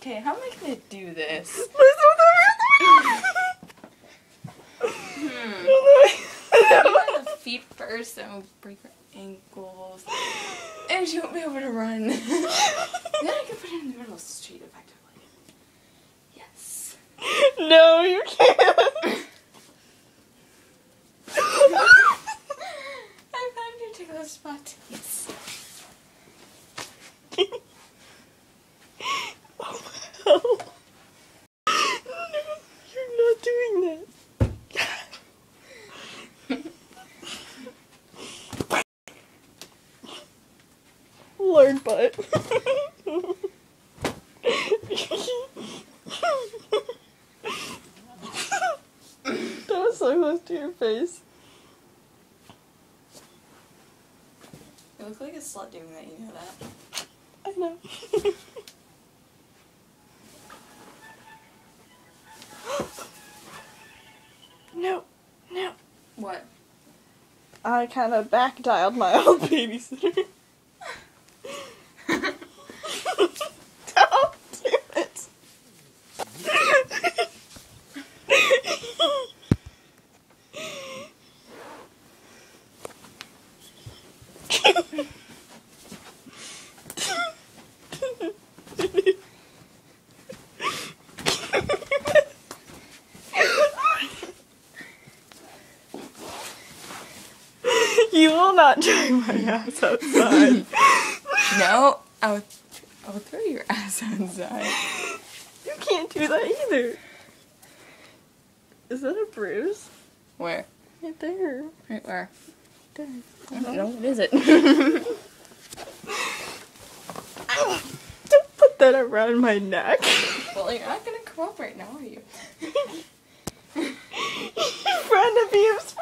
Okay, how am I gonna do this? The feet first, and we'll break our ankles. And she won't be able to run. Then I can put it in the middle of the street effectively. Yes. No, you can't. I found your tickle spot. Yes. Oh, hell. No, you're not doing that. Lord butt. That was so close to your face. You look like a slut doing that, you know that? I know. No, no. What? I kind of back-dialed my old babysitter. Don't do it. You will not drag my ass outside. No, I'll throw your ass outside. You can't do that either. Is that a bruise? Where? Right there. Right where? There. I don't know. What is it? Don't put that around my neck. Well, you're not gonna come up right now, are you? Friend abuse.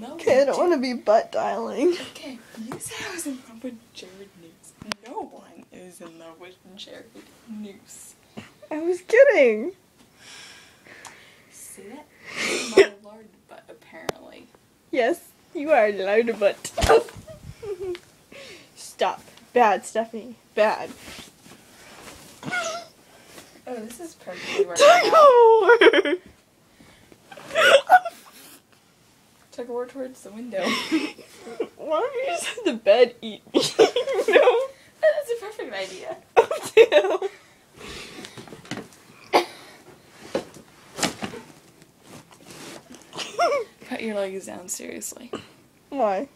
Okay, I don't want to be butt dialing. Okay, you said I was in love with Jared Noose. No one is in love with Jared Noose. I was kidding. See that? My lard butt, apparently. Yes, you are loud butt. Stop. Bad, Stephanie. Bad. Oh, this is perfectly right. Tug a war towards the window. Why don't you just have the bed eat me? No. That's a perfect idea. Oh, damn. Put your legs down, seriously. Why?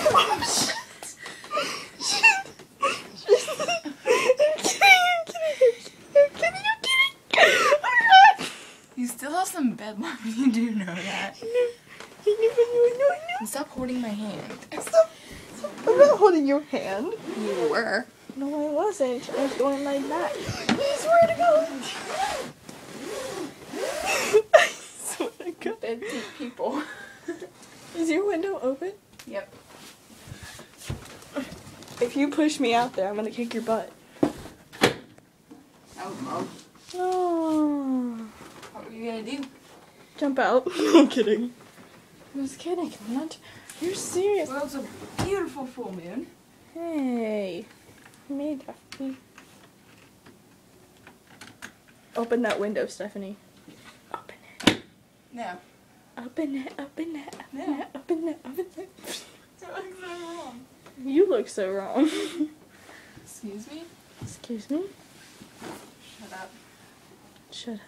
Oh, shit. You still have some bed left, you do know that. No. Stop holding my hand. Stop. I'm not holding your hand. You were. No, I wasn't. I was going like that. I swear to God. I swear to God. Bed deep people. Is your window open? Yep. If you push me out there, I'm gonna kick your butt. Oh. Oh. What were you gonna do? Jump out. I'm kidding. I was kidding. I'm not. You're serious. Well, it's a beautiful full moon. Hey. Made Daphne. Open that window, Stephanie. Open it. No. Open it. Open it. Open No. it. Open it. Open it. That looks so wrong. You look so wrong. Excuse me? Excuse me? Shut up. Shut up.